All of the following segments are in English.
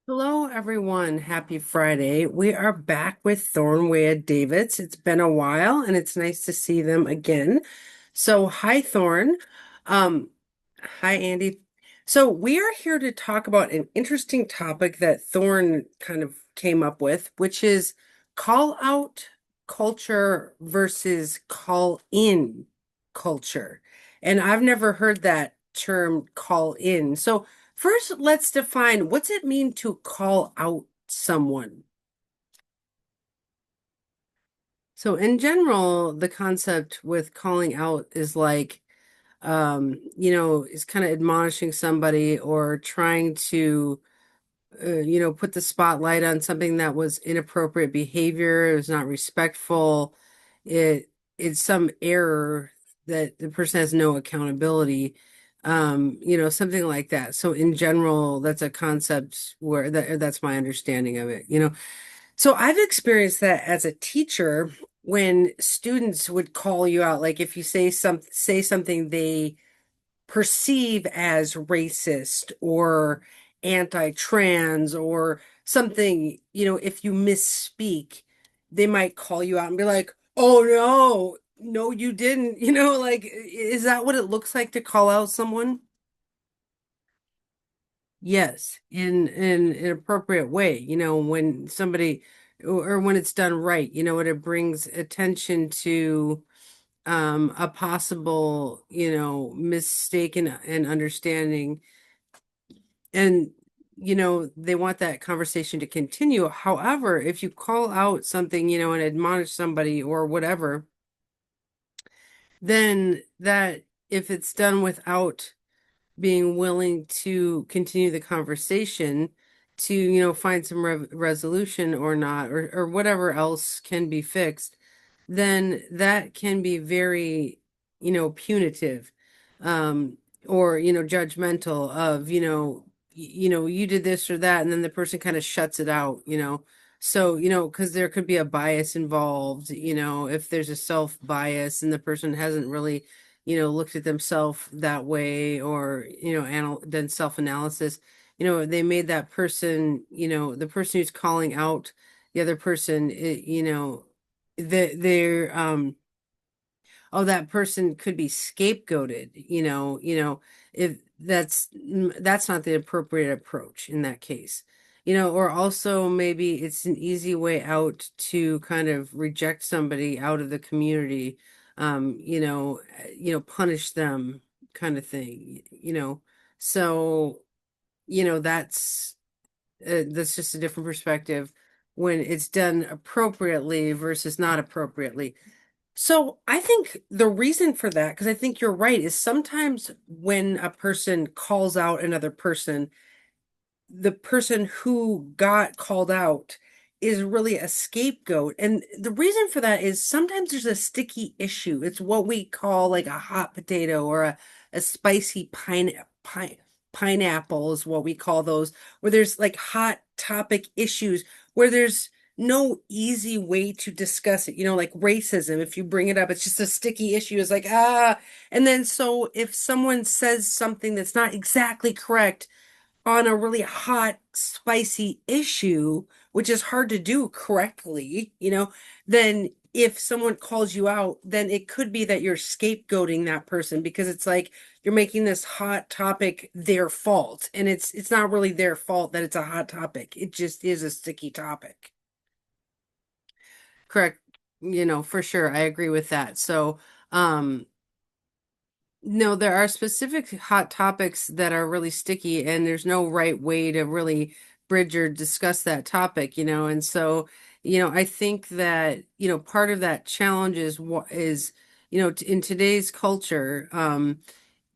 Hello, everyone. Happy Friday. We are back with Thornway Davids. It's been a while and it's nice to see them again. So, hi, Thorn. Um, Hi, Andy. So, we are here to talk about an interesting topic that Thorn kind of came up with, which is call out culture versus call in culture. And I've never heard that term call in. So, first, let's define what's it mean to call out someone. So, in general, the concept with calling out is like, is kind of admonishing somebody or trying to, put the spotlight on something that was inappropriate behavior. It was not respectful. It it's some error that the person has no accountability. Something like that. So in general, that's a concept where that's my understanding of it. So I've experienced that as a teacher when students would call you out, like if you say something they perceive as racist or anti-trans or something, if you misspeak, they might call you out and be like, "Oh no, no, you didn't." Like, is that what it looks like to call out someone? Yes, in an appropriate way, when somebody or when it's done right, when it brings attention to a possible, mistake and understanding and they want that conversation to continue. However, if you call out something, and admonish somebody or whatever, then that if it's done without being willing to continue the conversation to, find some resolution or not, or whatever else can be fixed, then that can be very, punitive, um, or, judgmental of, you did this or that, and then the person kind of shuts it out. So, because there could be a bias involved, if there's a self bias and the person hasn't really looked at themselves that way or, done self-analysis, they made that person, the person who's calling out the other person, they're oh, that person could be scapegoated, if that's not the appropriate approach in that case. Or also maybe it's an easy way out to kind of reject somebody out of the community, punish them kind of thing. So, that's just a different perspective when it's done appropriately versus not appropriately. So I think the reason for that, because I think you're right, is sometimes when a person calls out another person, the person who got called out is really a scapegoat. And the reason for that is sometimes there's a sticky issue. It's what we call like a hot potato or a spicy pineapple is what we call those, where there's like hot topic issues where there's no easy way to discuss it. Like racism, if you bring it up, it's just a sticky issue. It's like, ah. And then so if someone says something that's not exactly correct, on a really hot, spicy issue, which is hard to do correctly, then if someone calls you out, then it could be that you're scapegoating that person because it's like you're making this hot topic their fault. And it's not really their fault that it's a hot topic. It just is a sticky topic. Correct. For sure. I agree with that. So, um, no, there are specific hot topics that are really sticky, and there's no right way to really bridge or discuss that topic, and so, I think that, part of that challenge is, in today's culture, in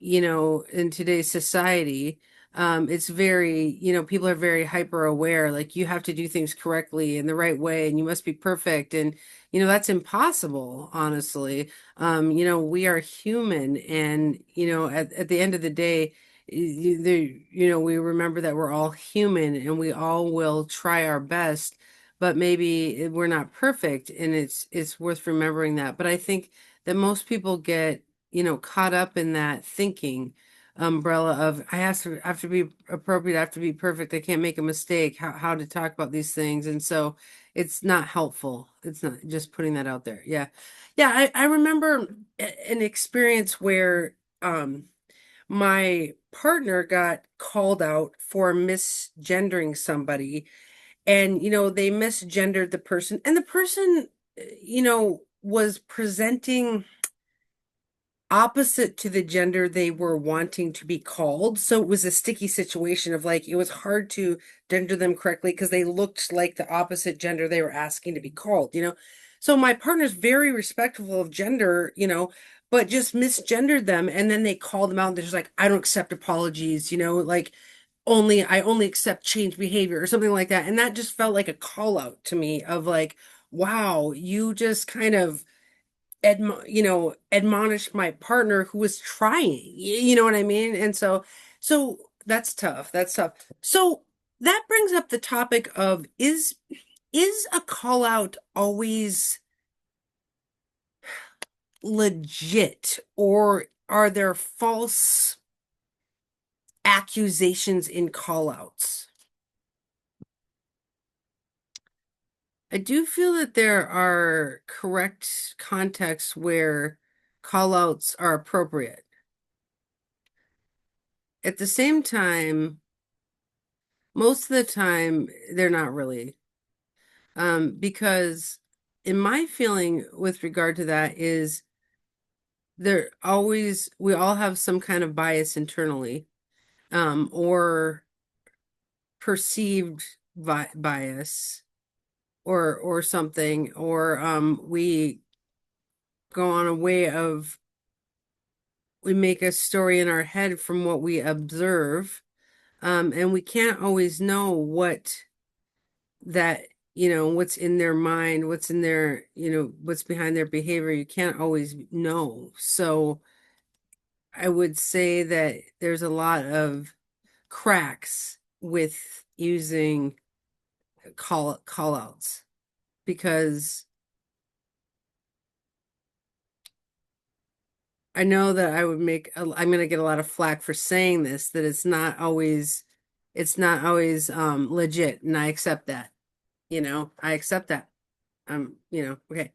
today's society, it's very, people are very hyper aware. Like you have to do things correctly in the right way, and you must be perfect. And, that's impossible, honestly. We are human, and, at the end of the day, we remember that we're all human and we all will try our best, but maybe we're not perfect, and it's worth remembering that. But I think that most people get caught up in that thinking. umbrella of I have to be appropriate, I have to be perfect, I can't make a mistake, how to talk about these things. And so it's not helpful. It's not just putting that out there. Yeah. Yeah, I remember an experience where my partner got called out for misgendering somebody, and they misgendered the person, and the person was presenting opposite to the gender they were wanting to be called. So it was a sticky situation of like, it was hard to gender them correctly because they looked like the opposite gender they were asking to be called. So my partner's very respectful of gender, but just misgendered them. And then they called them out and they're just like, I don't accept apologies, like I only accept change behavior or something like that. And that just felt like a call out to me of like, wow, you just kind of admonish my partner who was trying. You know what I mean? And so that's tough. That's tough. So that brings up the topic of is a call out always legit, or are there false accusations in call outs? I do feel that there are correct contexts where call outs are appropriate. At the same time, most of the time, they're not really. Because in my feeling with regard to that is we all have some kind of bias internally, or perceived bias or something, or we go on a way of, we make a story in our head from what we observe, and we can't always know that what's in their mind, what's in their what's behind their behavior. You can't always know. So I would say that there's a lot of cracks with using call outs, because I know that I'm going to get a lot of flack for saying this, that it's not always legit, and I accept that. I accept that. Okay.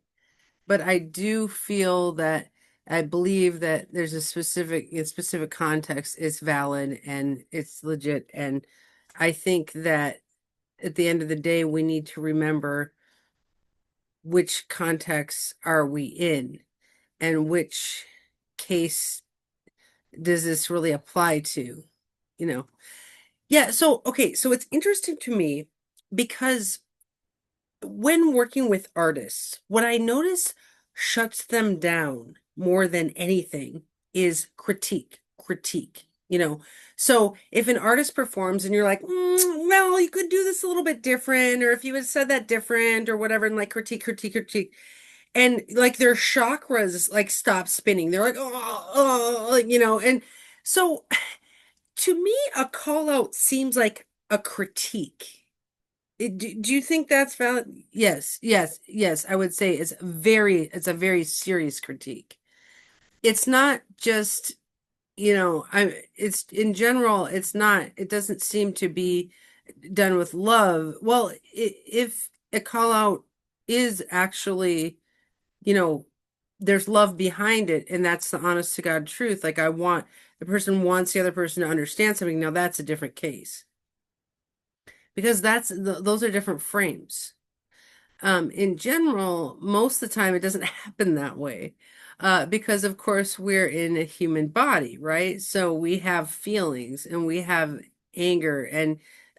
But I do feel that I believe that there's in specific context, it's valid and it's legit. And I think that at the end of the day, we need to remember which context are we in, and which case does this really apply to, you know? Yeah. So, okay. So it's interesting to me because when working with artists, what I notice shuts them down more than anything is critique. Critique. So if an artist performs and you're like, well, you could do this a little bit different, or if you had said that different, or whatever, and like critique, critique, critique, and like their chakras like stop spinning. They're like, oh, and so to me, a call out seems like a critique. Do you think that's valid? Yes, yes, yes. I would say it's a very serious critique. It's not just, it's in general, it doesn't seem to be done with love. Well, if a call out is actually, you know, there's love behind it, and that's the honest to God truth. Like the person wants the other person to understand something. Now that's a different case, because those are different frames. In general, most of the time it doesn't happen that way. Because of course we're in a human body, right? So we have feelings and we have anger and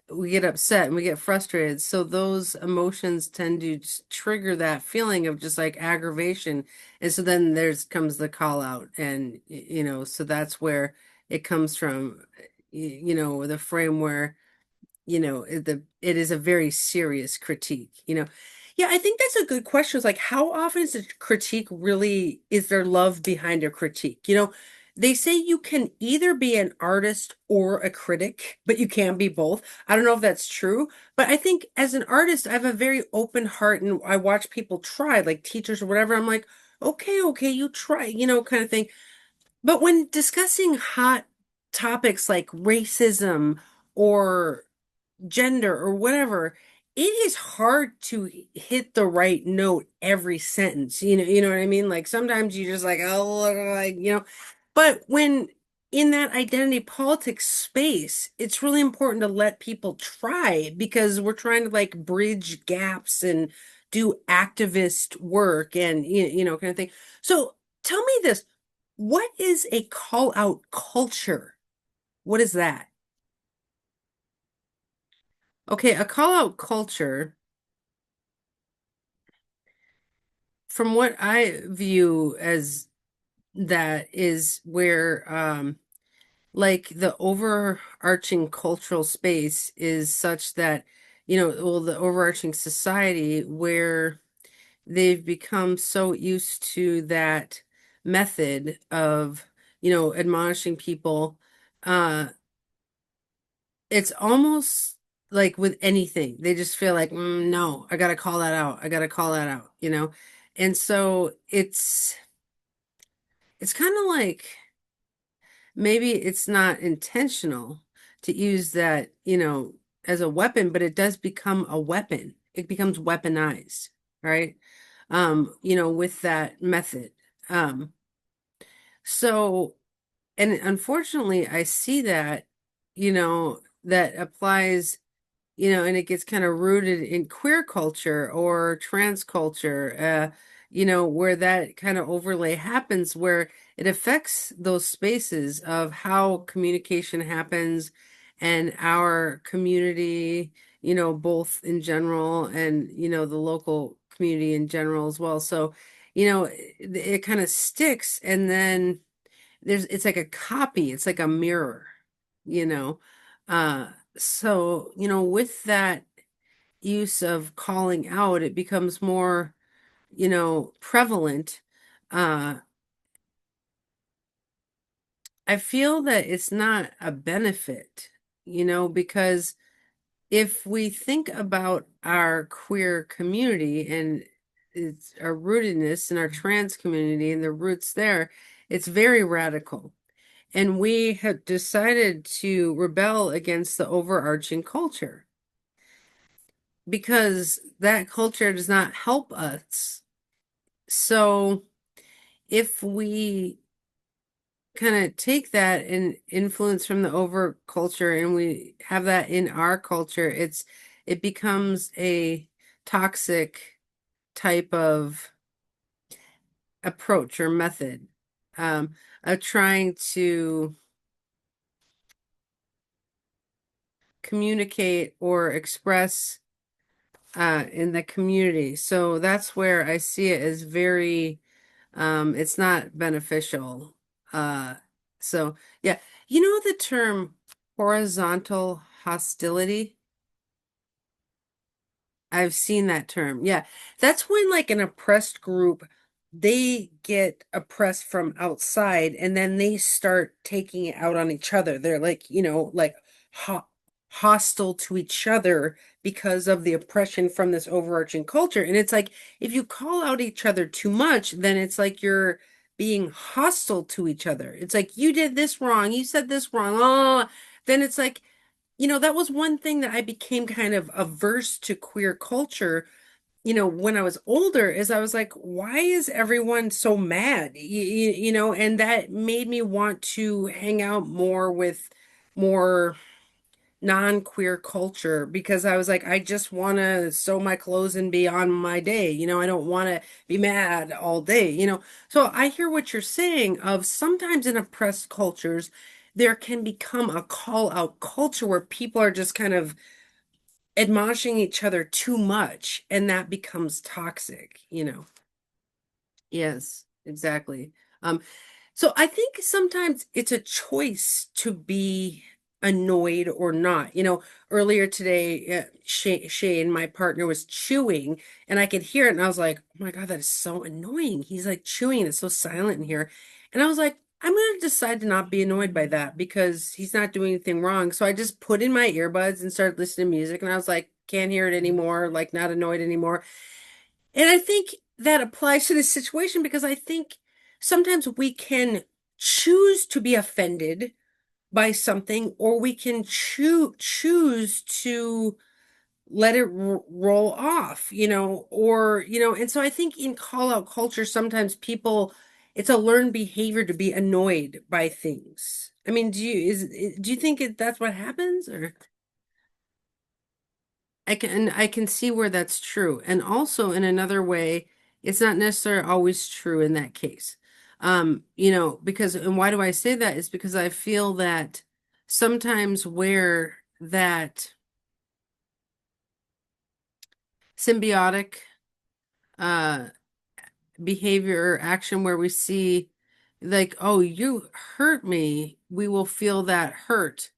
we get upset and we get frustrated. So those emotions tend to trigger that feeling of just like aggravation. And so then there's comes the call out, and so that's where it comes from, the frame where it is a very serious critique. Yeah, I think that's a good question. It's like, how often is a critique really, is there love behind a critique? They say you can either be an artist or a critic, but you can't be both. I don't know if that's true, but I think as an artist, I have a very open heart, and I watch people try, like teachers or whatever. I'm like, okay, you try, kind of thing. But when discussing hot topics like racism or gender or whatever, it is hard to hit the right note every sentence. You know what I mean? Like sometimes you just like, oh, like, but when in that identity politics space, it's really important to let people try because we're trying to like bridge gaps and do activist work and kind of thing. So tell me this, what is a call out culture? What is that? Okay, a call out culture, from what I view as that is where like the overarching cultural space is such that, well, the overarching society where they've become so used to that method of, admonishing people. It's almost like with anything, they just feel like, no, I gotta call that out. I gotta call that out. And so it's kind of like maybe it's not intentional to use that, as a weapon, but it does become a weapon. It becomes weaponized, right? With that method. Um, so, and unfortunately, I see that, that applies, and it gets kind of rooted in queer culture or trans culture, where that kind of overlay happens, where it affects those spaces of how communication happens and our community, both in general and, the local community in general as well. So, it kind of sticks and then it's like a copy, it's like a mirror, you know. So, with that use of calling out, it becomes more, prevalent. Uh, I feel that it's not a benefit, because if we think about our queer community and it's our rootedness in our trans community and the roots there, it's very radical. And we have decided to rebel against the overarching culture because that culture does not help us. So if we kind of take that and influence from the over culture and we have that in our culture, it becomes a toxic type of approach or method of trying to communicate or express in the community. So that's where I see it as very, it's not beneficial. Uh, so yeah, the term horizontal hostility? I've seen that term. Yeah. That's when like an oppressed group, they get oppressed from outside and then they start taking it out on each other. They're like, like ho hostile to each other because of the oppression from this overarching culture. And it's like if you call out each other too much, then it's like you're being hostile to each other. It's like you did this wrong, you said this wrong. Oh, then it's like that was one thing that I became kind of averse to queer culture, when I was older, is I was like, why is everyone so mad? And that made me want to hang out more with more non-queer culture because I was like, I just want to sew my clothes and be on my day. I don't want to be mad all day. So I hear what you're saying of sometimes in oppressed cultures, there can become a call out culture where people are just kind of admonishing each other too much and that becomes toxic. Yes, exactly. Um, so I think sometimes it's a choice to be annoyed or not. Earlier today, Shane, my partner, was chewing and I could hear it and I was like, oh my God, that is so annoying. He's like chewing and it's so silent in here. And I was like, I'm going to decide to not be annoyed by that because he's not doing anything wrong. So I just put in my earbuds and started listening to music and I was like, can't hear it anymore, like not annoyed anymore. And I think that applies to this situation because I think sometimes we can choose to be offended by something, or we can choose to let it roll off, or, and so I think in call out culture, sometimes people, it's a learned behavior to be annoyed by things. I mean, do you think that's what happens, or I can see where that's true. And also in another way, it's not necessarily always true in that case. Because, and why do I say that is because I feel that sometimes where that symbiotic uh behavior or action where we see like, oh, you hurt me, we will feel that hurt.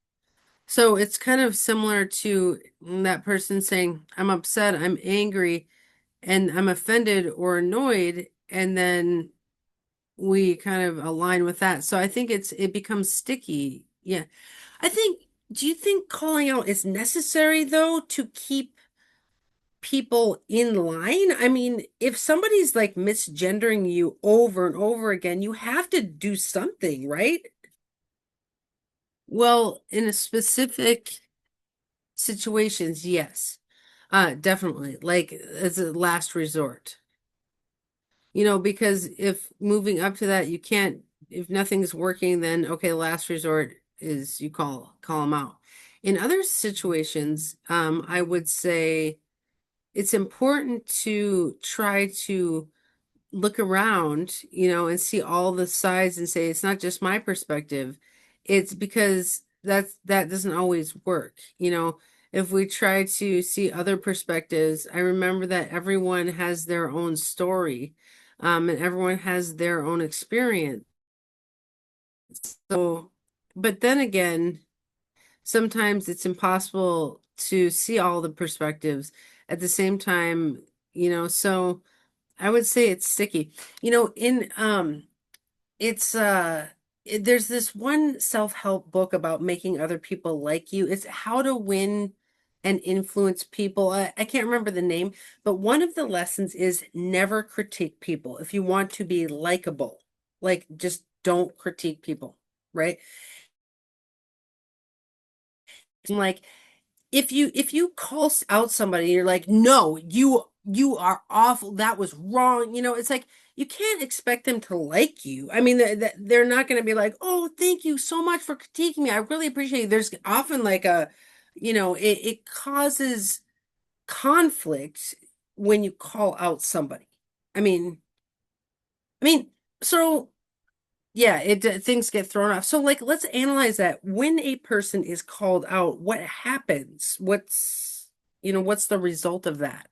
So it's kind of similar to that person saying, I'm upset, I'm angry, and I'm offended or annoyed, and then we kind of align with that. So I think it becomes sticky. Yeah. I think, do you think calling out is necessary though to keep people in line? I mean, if somebody's like misgendering you over and over again, you have to do something, right? Well, in a specific situations, yes. Definitely. Like as a last resort. Because if moving up to that, you can't, if nothing's working, then okay, last resort is you call them out. In other situations, I would say it's important to try to look around, and see all the sides and say, it's not just my perspective. It's because that doesn't always work. If we try to see other perspectives, I remember that everyone has their own story, and everyone has their own experience. So, but then again, sometimes it's impossible to see all the perspectives at the same time, so I would say it's sticky. In it's there's this one self-help book about making other people like you. It's How to Win and Influence People. I can't remember the name, but one of the lessons is never critique people. If you want to be likable, like just don't critique people, right? And like if you call out somebody and you're like, no, you are awful, that was wrong, it's like you can't expect them to like you. I mean, they're not going to be like, oh, thank you so much for critiquing me, I really appreciate it. There's often like it causes conflict when you call out somebody. I mean i mean so yeah, things get thrown off. So like let's analyze that. When a person is called out, what happens? What's the result of that?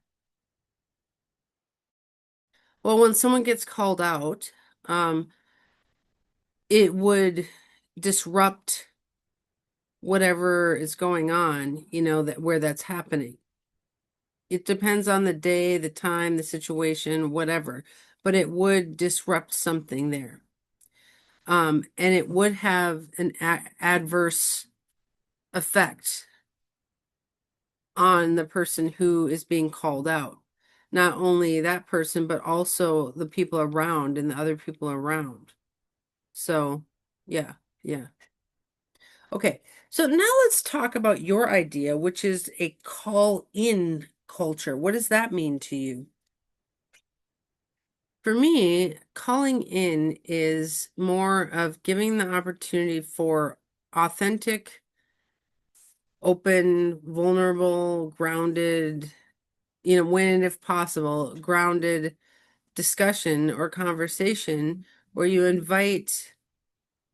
Well, when someone gets called out, um, it would disrupt whatever is going on, that where that's happening. It depends on the day, the time, the situation, whatever, but it would disrupt something there. And it would have an adverse effect on the person who is being called out. Not only that person, but also the people around and the other people around. So, yeah, yeah. Okay, so now let's talk about your idea, which is a call-in culture. What does that mean to you? For me, calling in is more of giving the opportunity for authentic, open, vulnerable, grounded, when and if possible, grounded discussion or conversation where you invite,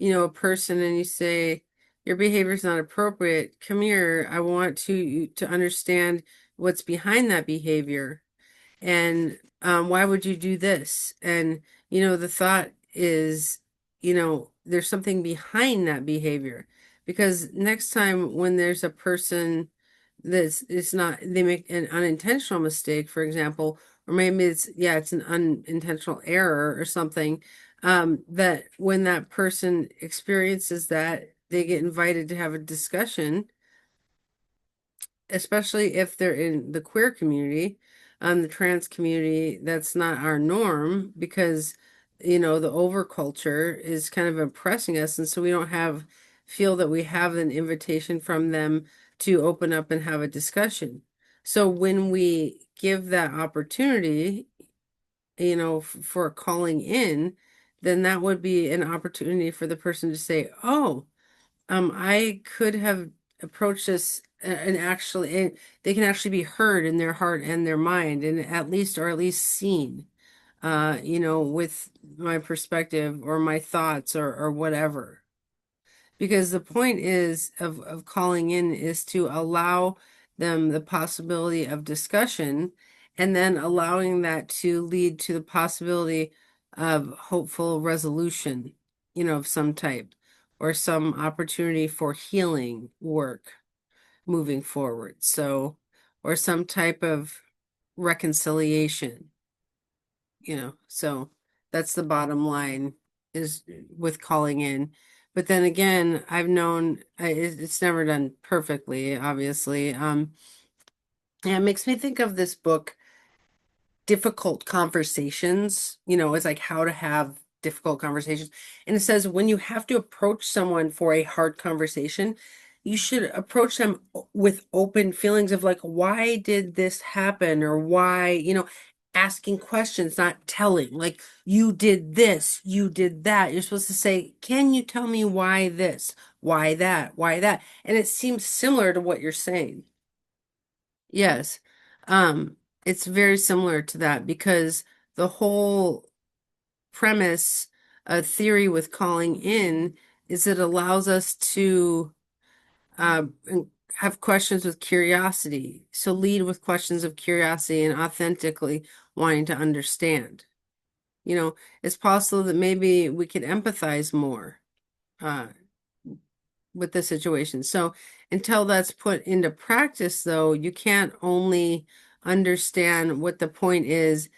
a person and you say, your behavior is not appropriate. Come here. I want to understand what's behind that behavior. And why would you do this? And, the thought is, there's something behind that behavior. Because next time when there's a person that's it's not, they make an unintentional mistake, for example, or maybe it's an unintentional error or something, that when that person experiences that, they get invited to have a discussion, especially if they're in the queer community, the trans community. That's not our norm because, the overculture is kind of oppressing us. And so we don't have feel that we have an invitation from them to open up and have a discussion. So when we give that opportunity, for calling in, then that would be an opportunity for the person to say, "Oh, I could have approached this and actually, and they can actually be heard in their heart and their mind, and at least seen, with my perspective or my thoughts or whatever." Because the point is of calling in is to allow them the possibility of discussion and then allowing that to lead to the possibility of hopeful resolution, of some type or some opportunity for healing work moving forward. So, or some type of reconciliation, so that's the bottom line is with calling in. But then again, I've known it's never done perfectly, obviously. Yeah, it makes me think of this book, Difficult Conversations. It's like how to have difficult conversations. And it says when you have to approach someone for a hard conversation, you should approach them with open feelings of like, why did this happen? Or why, asking questions, not telling. Like, you did this, you did that. You're supposed to say, can you tell me why this? Why that? Why that? And it seems similar to what you're saying. Yes. It's very similar to that because the whole premise, theory with calling in is it allows us to have questions with curiosity. So lead with questions of curiosity and authentically wanting to understand. It's possible that maybe we could empathize more uh, with the situation. So until that's put into practice, though, you can't only understand what the point is,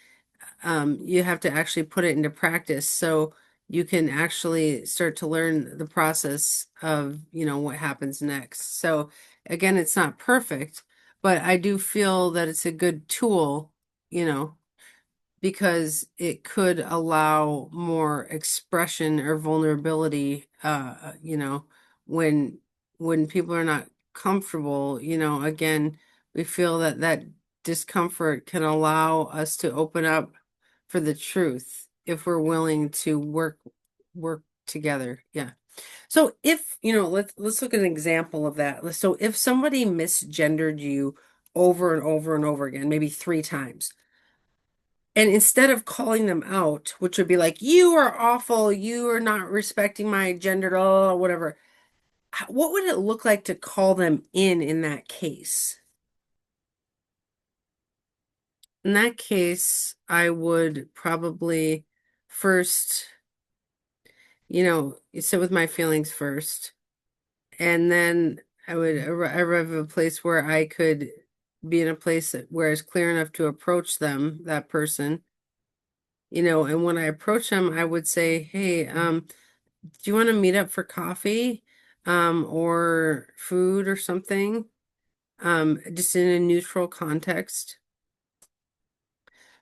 you have to actually put it into practice so you can actually start to learn the process of, what happens next. So again, it's not perfect, but I do feel that it's a good tool, you know, because it could allow more expression or vulnerability, when people are not comfortable, again, we feel that that discomfort can allow us to open up for the truth if we're willing to work together. Yeah. So if, let's look at an example of that. So if somebody misgendered you over and over and over again, maybe 3 times, and instead of calling them out, which would be like, you are awful, you are not respecting my gender, or whatever, what would it look like to call them in that case? In that case, I would probably first, sit with my feelings first. And then I would arrive at a place where I could be in a place where it's clear enough to approach them, that person, and when I approach them, I would say, hey, do you want to meet up for coffee, or food or something? Just in a neutral context.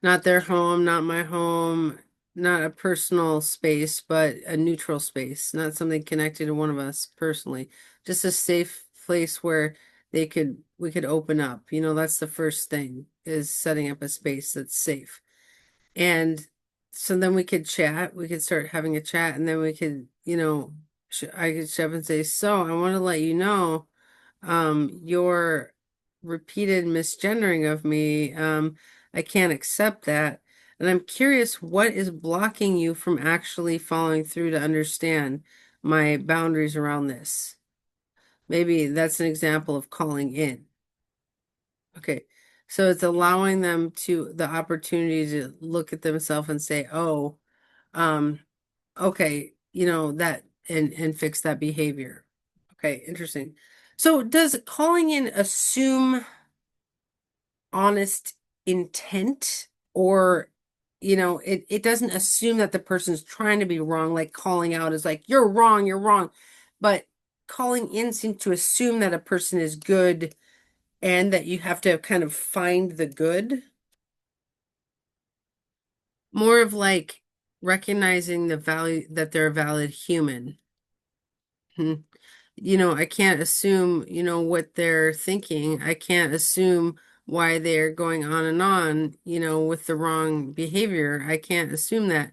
Not their home, not my home, not a personal space, but a neutral space, not something connected to one of us personally. Just a safe place where we could open up. That's the first thing is setting up a space that's safe. And so then we could chat, we could start having a chat, and then we could, I could show up and say, so I want to let you know, your repeated misgendering of me, I can't accept that. And I'm curious, what is blocking you from actually following through to understand my boundaries around this? Maybe that's an example of calling in. Okay. So it's allowing them to the opportunity to look at themselves and say, oh, um, okay, that and fix that behavior. Okay, interesting. So does calling in assume honest intent, or it doesn't assume that the person's trying to be wrong, like calling out is like you're wrong, but calling in seems to assume that a person is good and that you have to kind of find the good, more of like recognizing the value that they're a valid human. Hmm. I can't assume, what they're thinking. I can't assume why they're going on, with the wrong behavior. I can't assume that.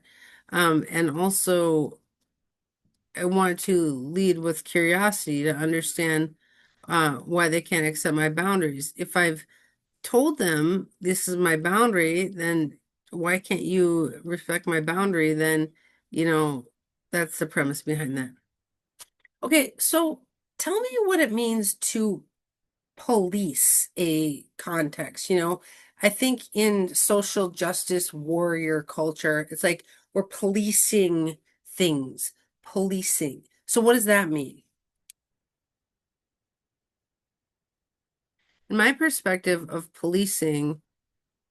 And also, I want to lead with curiosity to understand why they can't accept my boundaries. If I've told them this is my boundary, then why can't you respect my boundary? Then, you know, that's the premise behind that. Okay, so tell me what it means to police a context. I think in social justice warrior culture, it's like we're policing things, policing. So what does that mean? In my perspective of policing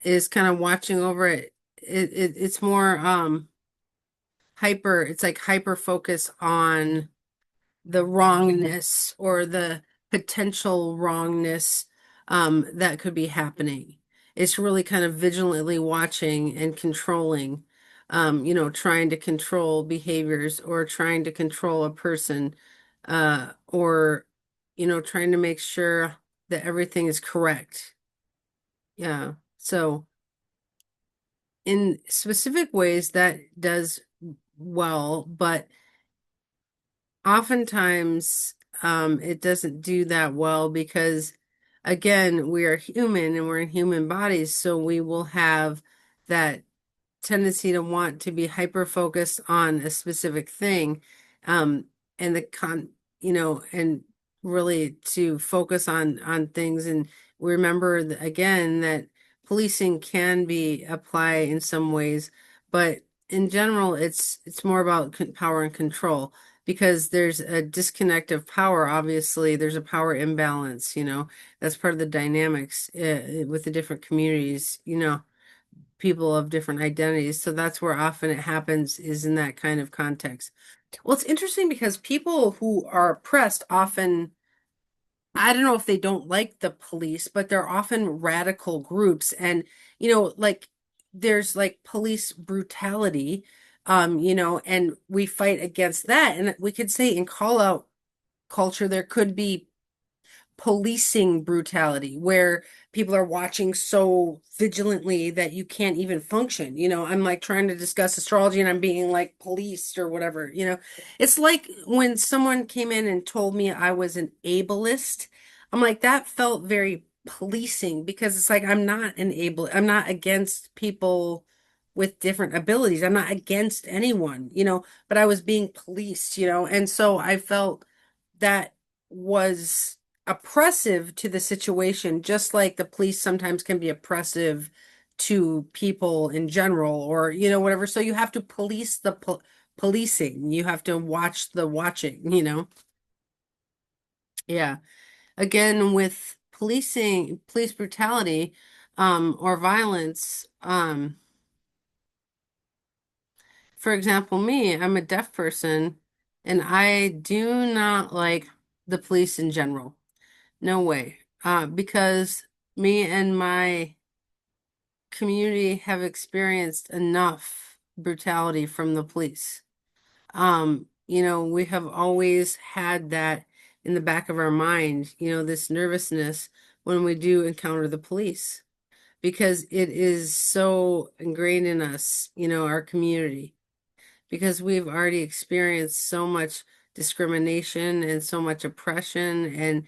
is kind of watching over it. It's more it's like hyper focus on the wrongness or the potential wrongness that could be happening. It's really kind of vigilantly watching and controlling, trying to control behaviors or trying to control a person, or, trying to make sure that everything is correct. Yeah. So, in specific ways, that does well, but oftentimes, it doesn't do that well because, again, we are human and we're in human bodies, so we will have that tendency to want to be hyper focused on a specific thing, um, and and really to focus on things. And remember again that policing can be applied in some ways, but in general, it's more about power and control because there's a disconnect of power. Obviously, there's a power imbalance. That's part of the dynamics with the different communities. People of different identities. So that's where often it happens is in that kind of context. Well, it's interesting because people who are oppressed often, I don't know if they don't like the police, but they're often radical groups. And, like there's like police brutality, and we fight against that. And we could say in call out culture, there could be policing brutality where people are watching so vigilantly that you can't even function. I'm like trying to discuss astrology and I'm being like policed or whatever. It's like when someone came in and told me I was an ableist, I'm like, that felt very policing because it's like I'm not against people with different abilities. I'm not against anyone, but I was being policed, and so I felt that was oppressive to the situation, just like the police sometimes can be oppressive to people in general, or whatever. So you have to police the policing. You have to watch the watching. Yeah. Again, with police brutality, or violence, for example, me, I'm a deaf person, and I do not like the police in general. No way. Because me and my community have experienced enough brutality from the police. We have always had that in the back of our mind, this nervousness when we do encounter the police, because it is so ingrained in us, our community, because we've already experienced so much discrimination and so much oppression and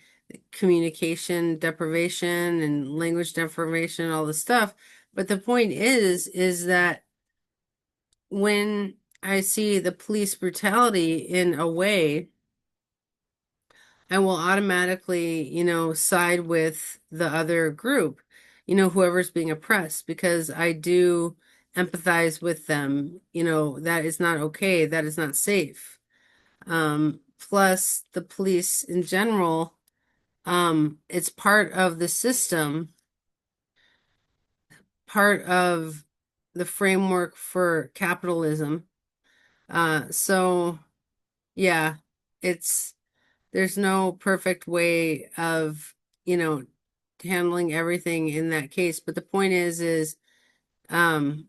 communication deprivation and language deprivation, all this stuff. But the point is that when I see the police brutality in a way, I will automatically, side with the other group, whoever's being oppressed, because I do empathize with them. That is not okay. That is not safe. Plus, the police in general, it's part of the system, part of the framework for capitalism. So yeah, it's there's no perfect way of, you know, handling everything in that case. But the point um,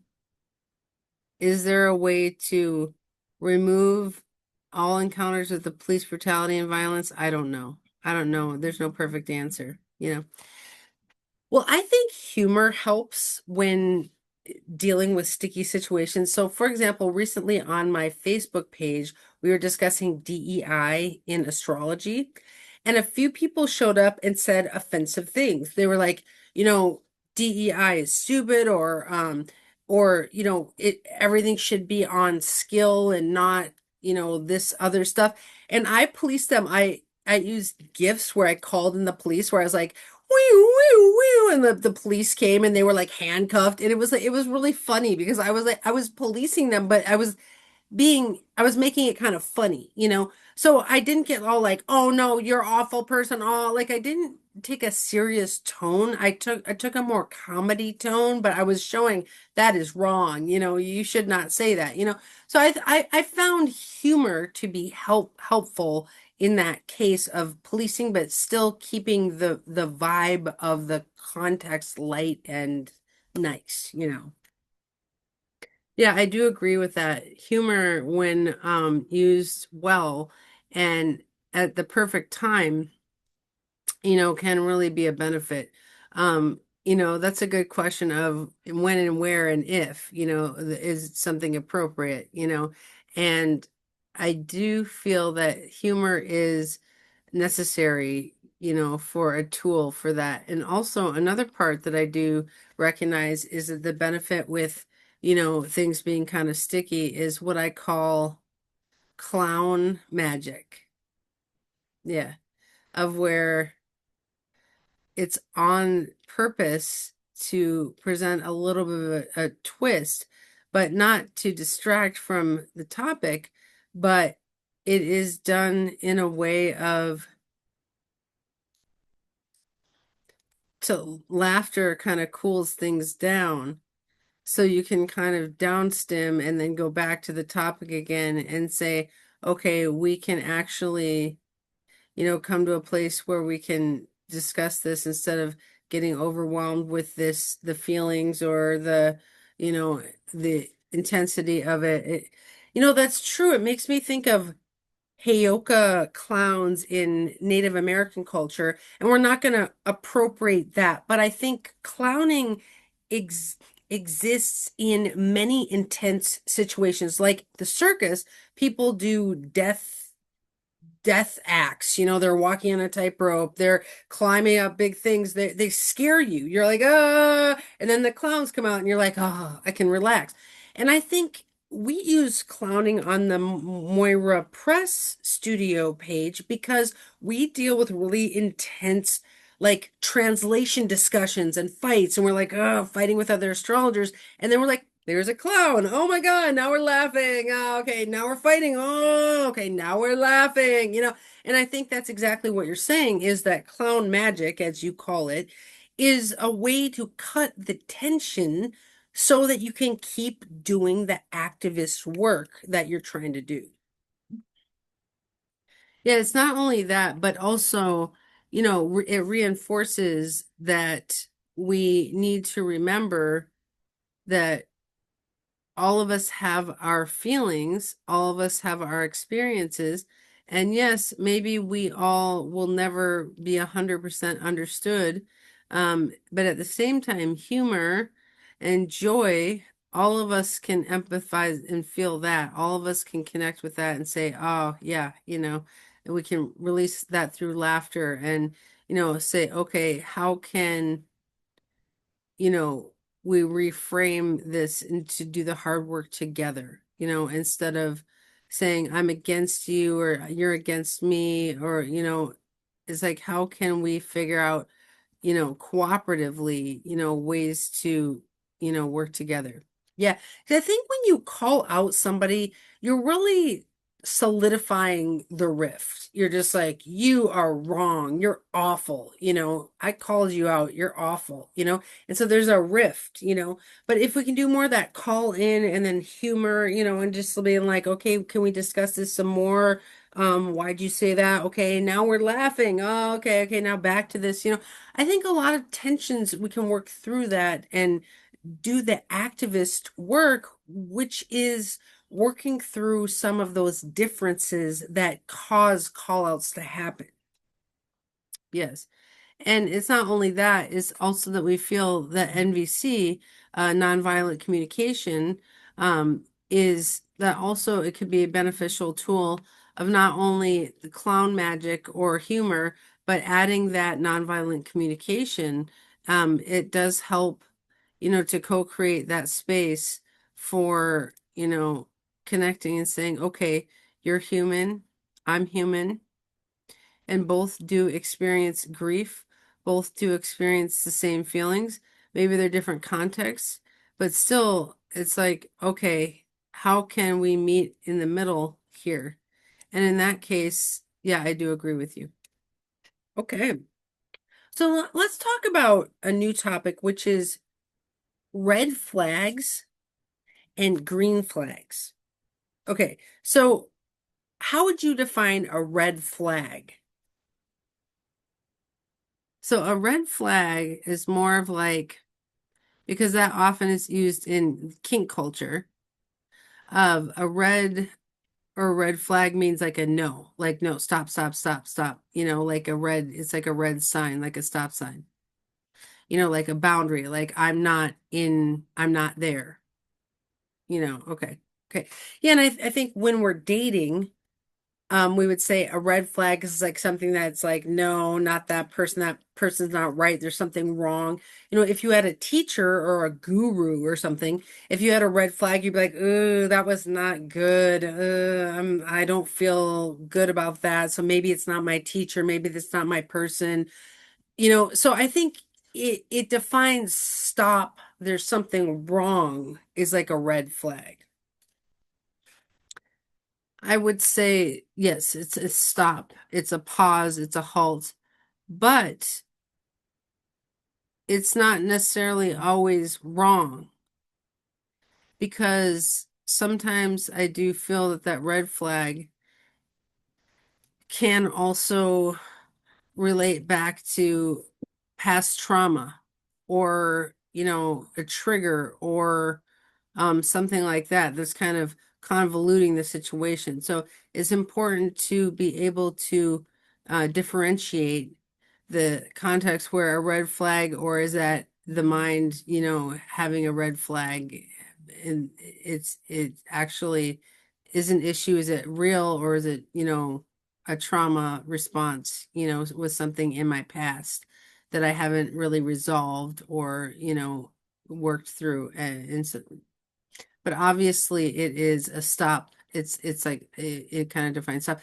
is there a way to remove all encounters with the police brutality and violence? I don't know. I don't know. There's no perfect answer, you know. Well, I think humor helps when dealing with sticky situations. So, for example, recently on my Facebook page, we were discussing DEI in astrology, and a few people showed up and said offensive things. They were like, you know, DEI is stupid, or it everything should be on skill and not, this other stuff. And I policed them. I used gifts where I called in the police, where I was like, wee wee wee, and the police came and they were like handcuffed, and it was really funny because I was policing them, but I was making it kind of funny, you know? So I didn't get all like, oh no, you're an awful person. Oh, like I didn't take a serious tone. I took a more comedy tone, but I was showing that is wrong. You should not say that, So I found humor to be helpful in that case of policing, but still keeping the vibe of the context light and nice, Yeah, I do agree with that. Humor, when used well and at the perfect time, can really be a benefit. That's a good question of when and where and if, is something appropriate, And I do feel that humor is necessary, for a tool for that. And also another part that I do recognize is that the benefit with, things being kind of sticky is what I call clown magic. Yeah. Of where it's on purpose to present a little bit of a twist, but not to distract from the topic, but it is done in a way of to laughter kind of cools things down. So you can kind of downstim and then go back to the topic again and say, okay, we can actually, come to a place where we can discuss this instead of getting overwhelmed with the feelings or you know, the intensity of it. That's true. It makes me think of Heyoka clowns in Native American culture, and we're not going to appropriate that. But I think clowning ex exists in many intense situations. Like the circus, people do death acts. They're walking on a tightrope, they're climbing up big things. They scare you. You're like, ah, and then the clowns come out and you're like, ah, I can relax. And I think we use clowning on the Moira Press studio page because we deal with really intense like translation discussions and fights, and we're like, oh, fighting with other astrologers, and then we're like, there's a clown. Oh my God, now we're laughing. Oh, okay, now we're fighting. Oh, okay, now we're laughing. And I think that's exactly what you're saying is that clown magic, as you call it, is a way to cut the tension so that you can keep doing the activist work that you're trying to do. Yeah, it's not only that, but also, it reinforces that we need to remember that all of us have our feelings, all of us have our experiences, and yes, maybe we all will never be 100% understood. But at the same time, humor and joy, all of us can empathize and feel that. All of us can connect with that and say, oh, yeah, and we can release that through laughter and, say, okay, how can you know, we reframe this and to do the hard work together, instead of saying I'm against you or you're against me, or, it's like, how can we figure out, cooperatively, ways to, work together. Yeah. 'Cause I think when you call out somebody, you're really solidifying the rift. You're just like, you are wrong. You're awful. I called you out. You're awful, And so there's a rift, But if we can do more of that call in and then humor, and just being like, okay, can we discuss this some more? Why'd you say that? Okay, now we're laughing. Oh, okay, now back to this. I think a lot of tensions we can work through that and do the activist work, which is working through some of those differences that cause callouts to happen. Yes. And it's not only that, it's also that we feel that NVC, nonviolent communication, is that also it could be a beneficial tool of not only the clown magic or humor, but adding that nonviolent communication. It does help, to co-create that space for, connecting and saying, okay, you're human, I'm human, and both do experience grief, both do experience the same feelings. Maybe they're different contexts, but still, it's like, okay, how can we meet in the middle here? And in that case, yeah, I do agree with you. Okay. So let's talk about a new topic, which is red flags and green flags. Okay. So how would you define a red flag? So a red flag is more of like, because that often is used in kink culture, of a red flag means like a no, like no, stop, stop, stop, stop. Like it's like a red sign, like a stop sign. Like a boundary, like I'm not there. Okay. Okay. Yeah, and I think when we're dating, we would say a red flag is like something that's like, no, not that person. That person's not right. There's something wrong. If you had a teacher or a guru or something, if you had a red flag, you'd be like, ooh, that was not good. I don't feel good about that. So maybe it's not my teacher. Maybe that's not my person. So I think it defines stop. There's something wrong is like a red flag. I would say yes, it's a stop, it's a pause, it's a halt, but it's not necessarily always wrong, because sometimes I do feel that that red flag can also relate back to past trauma, or, a trigger, or something like that that's kind of convoluting the situation. So it's important to be able to differentiate the context where a red flag, or is that the mind, having a red flag, and it actually is an issue. Is it real, or is it, a trauma response, with something in my past that I haven't really resolved, or, worked through. And so, but obviously it is a stop. It's like it kind of defines stop.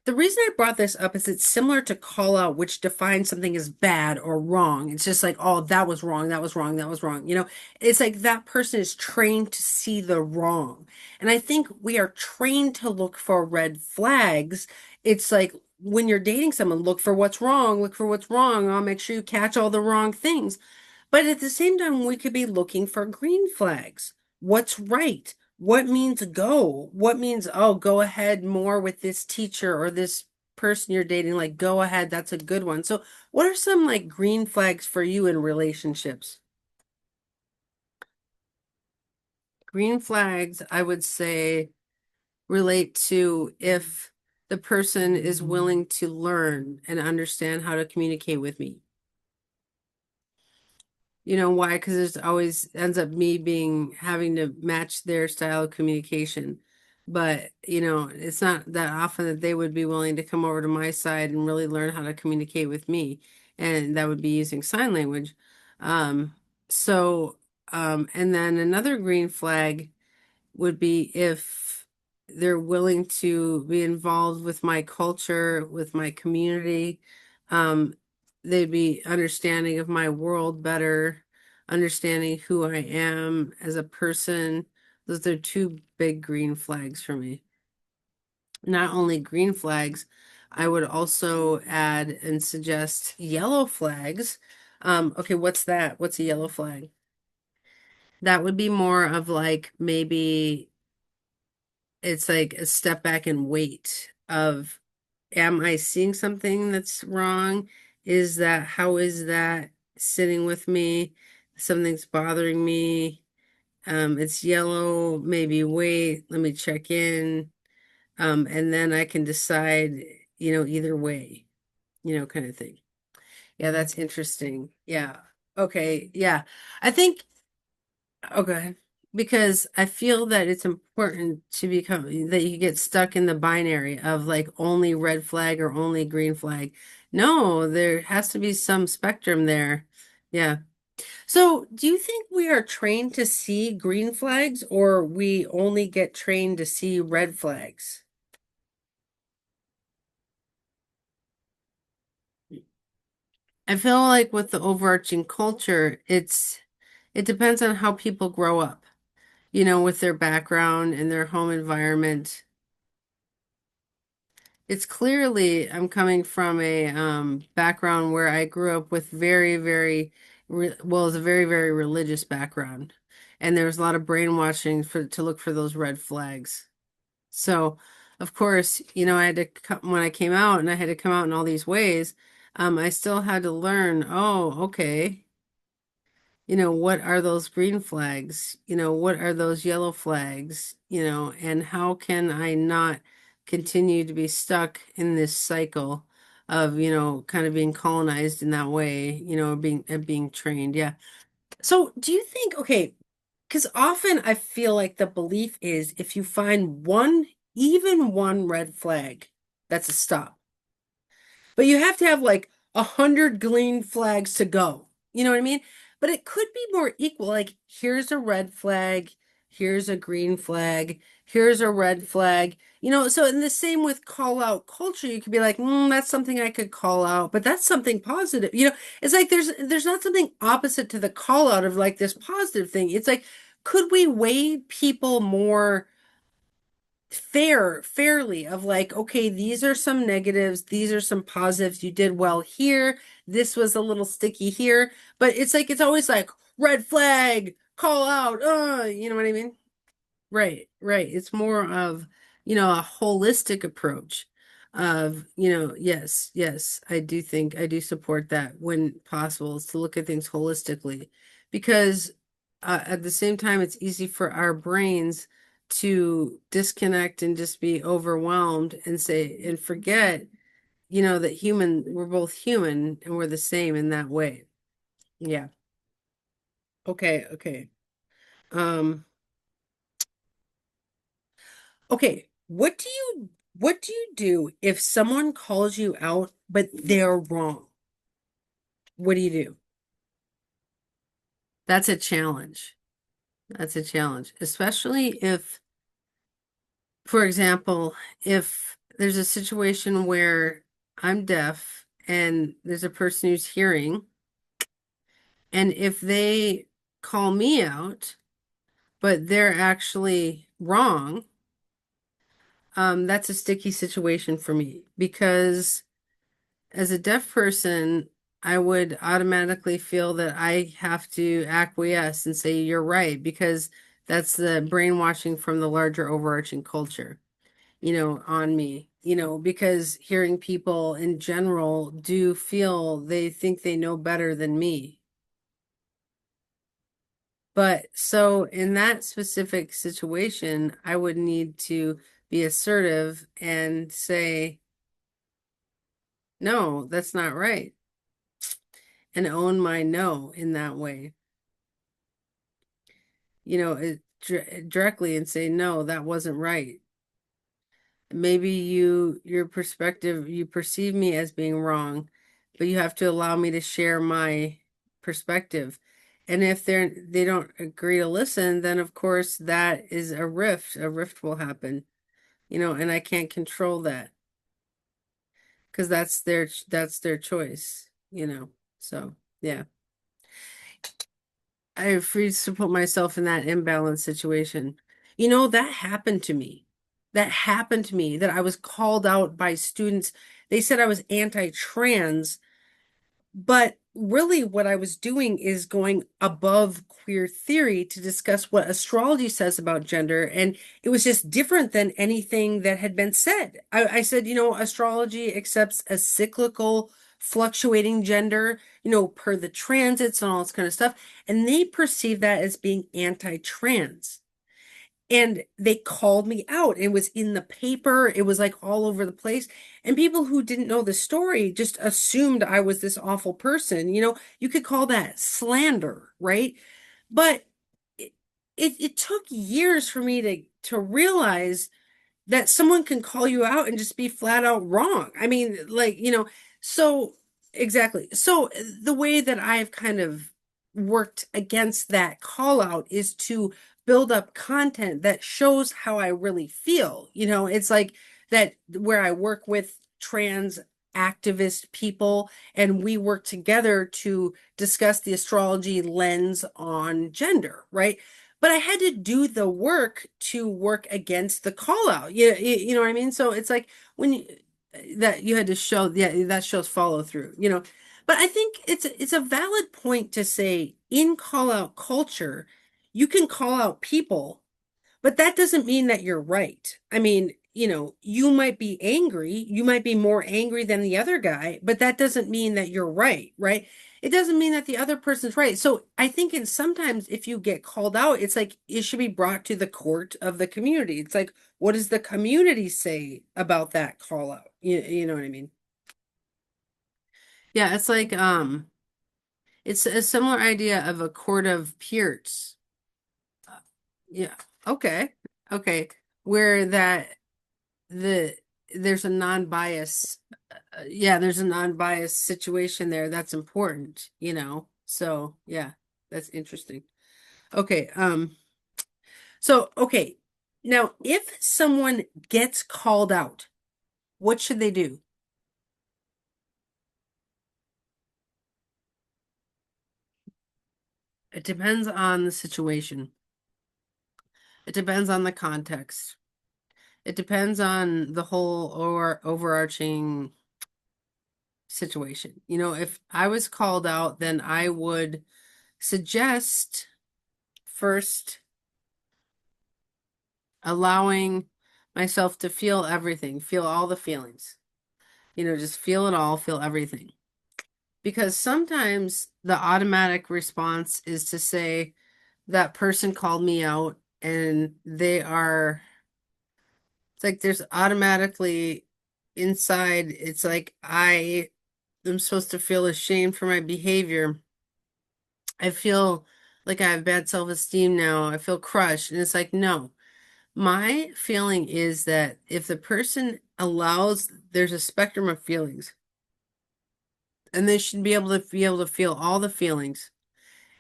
The reason I brought this up is it's similar to call out, which defines something as bad or wrong. It's just like, oh, that was wrong, that was wrong, that was wrong. It's like that person is trained to see the wrong. And I think we are trained to look for red flags. It's like when you're dating someone, look for what's wrong, look for what's wrong. I'll make sure you catch all the wrong things. But at the same time, we could be looking for green flags. What's right? What means go? What means, oh, go ahead more with this teacher or this person you're dating? Like, go ahead, that's a good one. So, what are some like green flags for you in relationships? Green flags, I would say, relate to if the person is willing to learn and understand how to communicate with me. Why? Because it always ends up me having to match their style of communication. But, it's not that often that they would be willing to come over to my side and really learn how to communicate with me. And that would be using sign language. Um, so, and then another green flag would be if they're willing to be involved with my culture, with my community. Um, they'd be understanding of my world better, understanding who I am as a person. Those are two big green flags for me. Not only green flags, I would also add and suggest yellow flags. Okay, what's that? What's a yellow flag? That would be more of like maybe it's like a step back and wait of, am I seeing something that's wrong? How is that sitting with me? Something's bothering me. It's yellow, maybe wait, let me check in. And then I can decide, either way, kind of thing. Yeah, that's interesting. Yeah. Okay. Yeah. I think, okay, because I feel that it's important to become that you get stuck in the binary of like only red flag or only green flag. No, there has to be some spectrum there. Yeah. So, do you think we are trained to see green flags or we only get trained to see red flags? I feel like with the overarching culture, it depends on how people grow up, with their background and their home environment. It's clearly I'm coming from a background where I grew up with very, very well, it's a very, very religious background, and there was a lot of brainwashing for to look for those red flags. So, of course, I had to come when I came out, and I had to come out in all these ways. I still had to learn. Oh, okay. What are those green flags? What are those yellow flags? And how can I not continue to be stuck in this cycle of, kind of being colonized in that way, being trained. Yeah. So do you think, okay, because often I feel like the belief is if you find even one red flag, that's a stop. But you have to have like 100 green flags to go. You know what I mean? But it could be more equal. Like, here's a red flag, here's a green flag, here's a red flag. So in the same with call out culture, you could be like, that's something I could call out, but that's something positive. It's like there's not something opposite to the call out of like this positive thing. It's like, could we weigh people more fairly of like, okay, these are some negatives, these are some positives. You did well here. This was a little sticky here, but it's like it's always like red flag, call out, you know what I mean? Right, right. It's more of, a holistic approach of, yes, yes, I do support that when possible is to look at things holistically because at the same time, it's easy for our brains to disconnect and just be overwhelmed and say, and forget, that we're both human and we're the same in that way. Yeah. Okay, okay. Um, Okay, what do you do if someone calls you out but they're wrong? What do you do? That's a challenge. That's a challenge, especially if, for example, if there's a situation where I'm deaf and there's a person who's hearing, and if they call me out, but they're actually wrong, that's a sticky situation for me because as a deaf person, I would automatically feel that I have to acquiesce and say you're right because that's the brainwashing from the larger overarching culture, on me, because hearing people in general do feel they think they know better than me. But so in that specific situation, I would need to be assertive and say, no, that's not right, and own my no in that way. Directly and say, no, that wasn't right. Maybe your perspective, you perceive me as being wrong, but you have to allow me to share my perspective. And if they don't agree to listen, then of course that is a rift. A rift will happen, and I can't control that because that's their choice, So, yeah. I refuse to put myself in that imbalance situation. That happened to me. That happened to me that I was called out by students. They said I was anti-trans, but really what I was doing is going above queer theory to discuss what astrology says about gender. And it was just different than anything that had been said. I said, astrology accepts a cyclical fluctuating gender, per the transits and all this kind of stuff. And they perceive that as being anti-trans. And they called me out. It was in the paper. It was like all over the place. And people who didn't know the story just assumed I was this awful person. You could call that slander, right? But it took years for me to realize that someone can call you out and just be flat out wrong. I mean, like, so exactly. So the way that I've kind of worked against that call out is to build up content that shows how I really feel. It's like that where I work with trans activist people and we work together to discuss the astrology lens on gender, right? But I had to do the work to work against the call out. You know what I mean? So it's like when that you had to show, yeah, that shows follow through. But I think it's a valid point to say in call out culture, you can call out people, but that doesn't mean that you're right. I mean, you might be angry, you might be more angry than the other guy, but that doesn't mean that you're right, right? It doesn't mean that the other person's right. So I think sometimes if you get called out, it's like it should be brought to the court of the community. It's like, what does the community say about that call out? You know what I mean? Yeah, it's like it's a similar idea of a court of peers. Yeah. Okay. Okay. Where the there's a non-bias yeah, there's a non-biased situation there that's important. So yeah, that's interesting. Okay, so okay. Now, if someone gets called out, what should they do? It depends on the situation. It depends on the context. It depends on the whole or overarching situation. If I was called out, then I would suggest first allowing myself to feel everything, feel all the feelings. Just feel it all, feel everything. Because sometimes the automatic response is to say, that person called me out and it's like there's automatically inside, it's like I am supposed to feel ashamed for my behavior. I feel like I have bad self-esteem now. I feel crushed. And it's like, no. My feeling is that if the person allows, there's a spectrum of feelings, and they should be able to feel all the feelings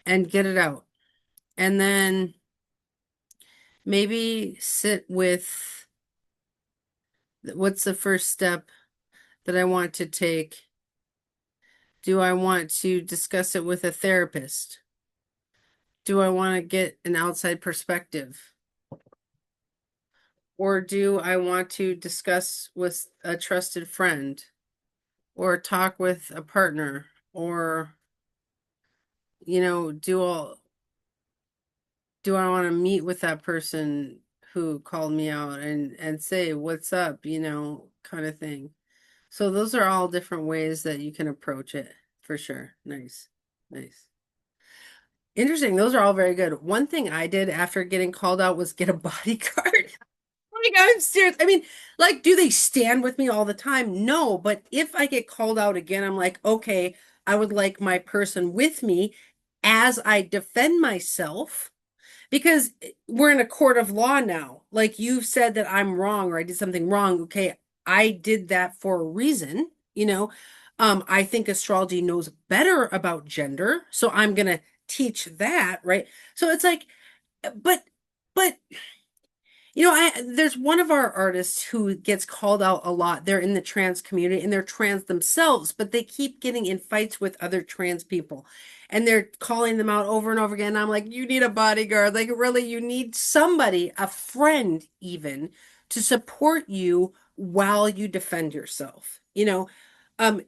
and get it out. And then maybe sit with what's the first step that I want to take? Do I want to discuss it with a therapist? Do I want to get an outside perspective? Or do I want to discuss with a trusted friend or talk with a partner or do I want to meet with that person who called me out and say what's up, kind of thing. So those are all different ways that you can approach it for sure. Nice. Nice. Interesting. Those are all very good. One thing I did after getting called out was get a bodyguard. Like, I'm serious. I mean, like, do they stand with me all the time? No, but if I get called out again, I'm like, okay, I would like my person with me as I defend myself because we're in a court of law now. Like, you've said that I'm wrong or I did something wrong. Okay, I did that for a reason, you know. I think astrology knows better about gender, so I'm gonna teach that, right? So it's like, but but there's one of our artists who gets called out a lot. They're in the trans community and they're trans themselves, but they keep getting in fights with other trans people. And they're calling them out over and over again. I'm like, you need a bodyguard. Like, really, you need somebody, a friend even, to support you while you defend yourself. Um,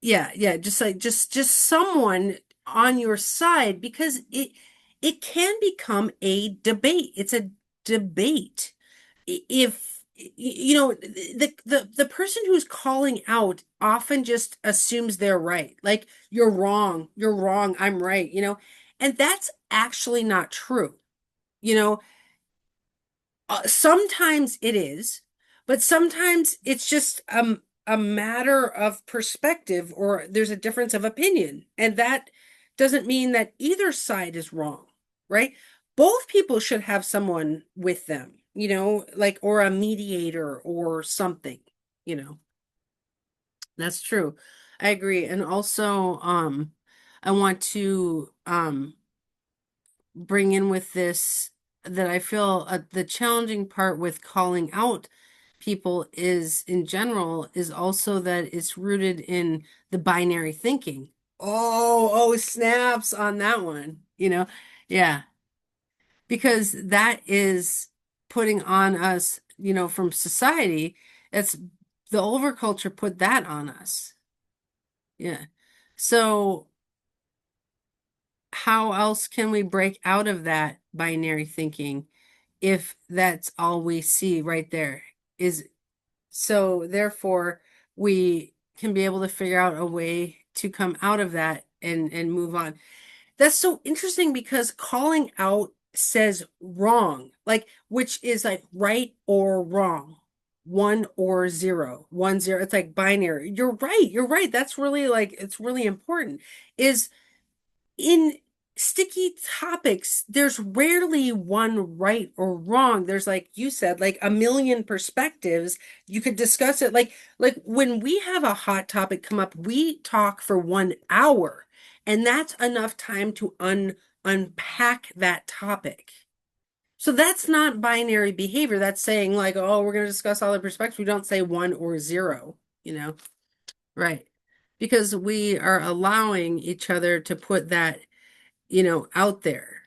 yeah, yeah, just like just someone on your side because it can become a debate. It's a debate. If the person who's calling out often just assumes they're right. Like, you're wrong, I'm right, and that's actually not true. You know, sometimes it is, but sometimes it's just a matter of perspective, or there's a difference of opinion. And that doesn't mean that either side is wrong, right? Both people should have someone with them, like, or a mediator or something, you know. That's true. I agree. And also, I want to bring in with this that I feel the challenging part with calling out people is in general is also that it's rooted in the binary thinking. Oh, snaps on that one, Yeah, because that is putting on us, from society. It's the overculture put that on us. Yeah. So how else can we break out of that binary thinking if that's all we see right there is so therefore we can be able to figure out a way to come out of that and move on. That's so interesting because calling out says wrong, like, which is like right or wrong, one or zero, one zero. It's like binary. You're right. That's really, like, it's really important. Is in sticky topics, there's rarely one right or wrong. There's, like you said, like a million perspectives. You could discuss it. Like when we have a hot topic come up, we talk for 1 hour, and that's enough time to unpack that topic. So that's not binary behavior. That's saying, like, oh, we're going to discuss all the perspectives. We don't say one or zero, Right. Because we are allowing each other to put that, out there,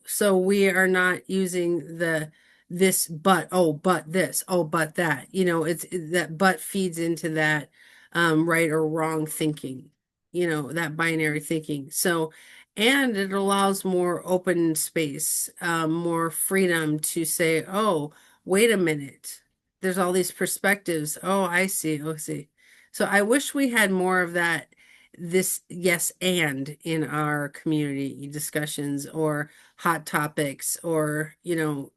so we are not using the this but, oh, but this, oh, but that, that but feeds into that right or wrong thinking, that binary thinking. So, and it allows more open space, more freedom to say, oh, wait a minute, there's all these perspectives. Oh, I see. Oh, I see. So I wish we had more of that, this yes and in our community discussions or hot topics, or to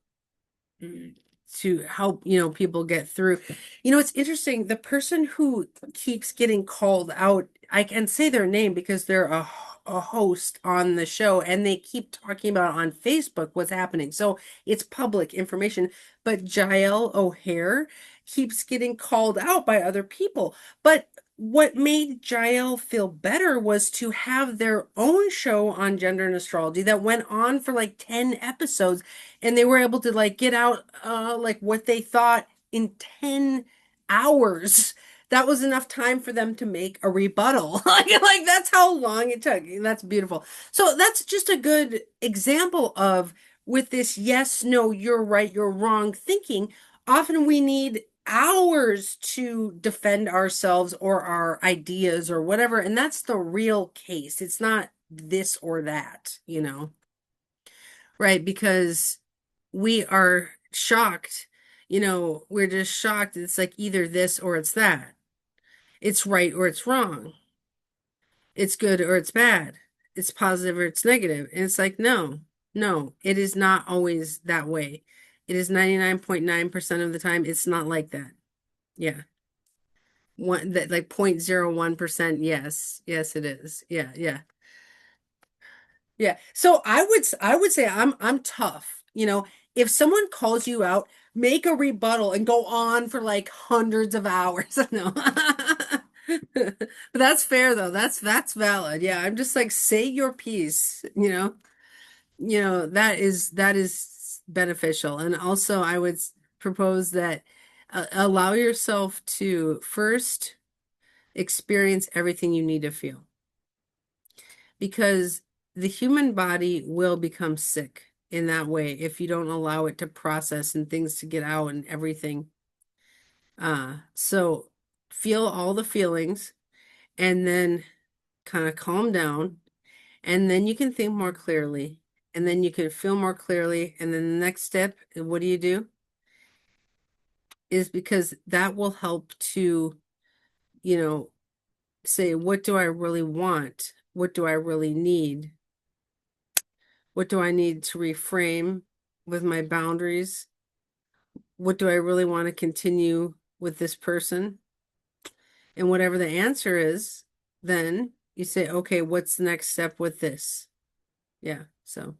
help people get through. It's interesting, the person who keeps getting called out, I can say their name because they're a host on the show, and they keep talking about on Facebook what's happening, so it's public information. But Jael O'Hare keeps getting called out by other people. But what made Jael feel better was to have their own show on gender and astrology that went on for like 10 episodes, and they were able to, like, get out like what they thought in 10 hours. That was enough time for them to make a rebuttal. Like that's how long it took. And that's beautiful. So that's just a good example of, with this yes, no, you're right, you're wrong thinking, often we need hours to defend ourselves or our ideas or whatever. And that's the real case. It's not this or that, right? Because we are shocked, we're just shocked. It's like either this or it's that. It's right or it's wrong. It's good or it's bad. It's positive or it's negative. And it's like, no, no, it is not always that way. It is 99.9% of the time. It's not like that. Yeah. One that, like, 0.01%. Yes. Yes, it is. Yeah. Yeah. Yeah. So I would say I'm tough. If someone calls you out, make a rebuttal and go on for like hundreds of hours. No. But that's fair though. That's valid. Yeah, I'm just like, say your piece, that is beneficial. And also I would propose that allow yourself to first experience everything you need to feel, because the human body will become sick in that way if you don't allow it to process and things to get out and everything. So feel all the feelings, and then kind of calm down, and then you can think more clearly, and then you can feel more clearly, and then the next step, what do? is because that will help to, you know, say, what do I really want? What do I really need? What do I need to reframe with my boundaries? What do I really want to continue with this person? And whatever the answer is, then you say, okay, what's the next step with this? Yeah. So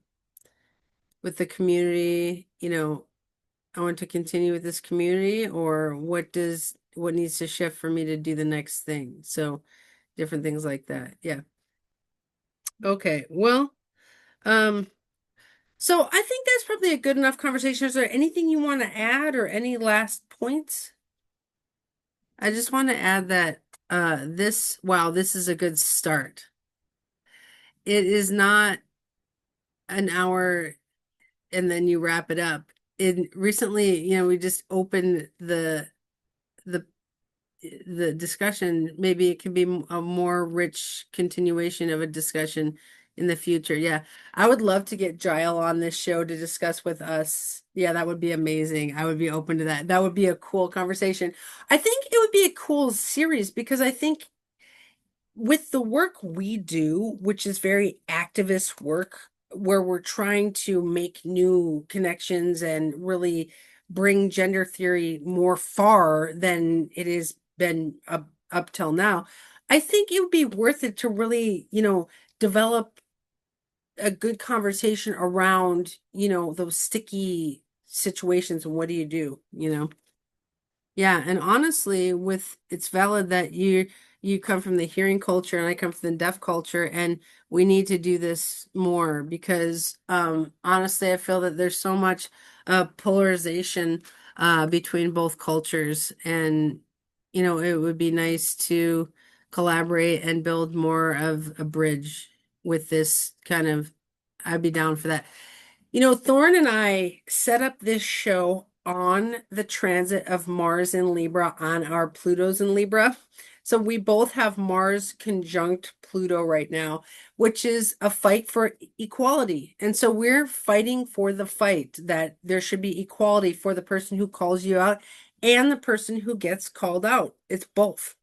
with the community, I want to continue with this community, or what needs to shift for me to do the next thing? So different things like that. Yeah. Okay. Well, um, so I think that's probably a good enough conversation. Is there anything you want to add or any last points? I just want to add that this is a good start. It is not an hour and then you wrap it up. Recently, we just opened the the discussion. Maybe it can be a more rich continuation of a discussion in the future. Yeah, I would love to get Jael on this show to discuss with us. Yeah, that would be amazing. I would be open to that. That would be a cool conversation. I think it would be a cool series because I think with the work we do, which is very activist work, where we're trying to make new connections and really bring gender theory more far than it has been up till now, I think it would be worth it to really, develop a good conversation around, those sticky situations and what do you do? Yeah, and honestly, with it's valid that you come from the hearing culture and I come from the deaf culture, and we need to do this more because honestly, I feel that there's so much polarization between both cultures, and it would be nice to collaborate and build more of a bridge with this kind of. I'd be down for that. Thorne and I set up this show on the transit of Mars in Libra on our Pluto's in Libra. So we both have Mars conjunct Pluto right now, which is a fight for equality. And so we're fighting for the fight that there should be equality for the person who calls you out and the person who gets called out. It's both.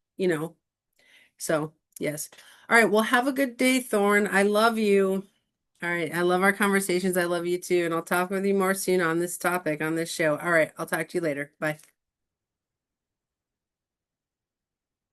So, yes. All right. Well, have a good day, Thorne. I love you. All right. I love our conversations. I love you too. And I'll talk with you more soon on this topic on this show. All right. I'll talk to you later. Bye.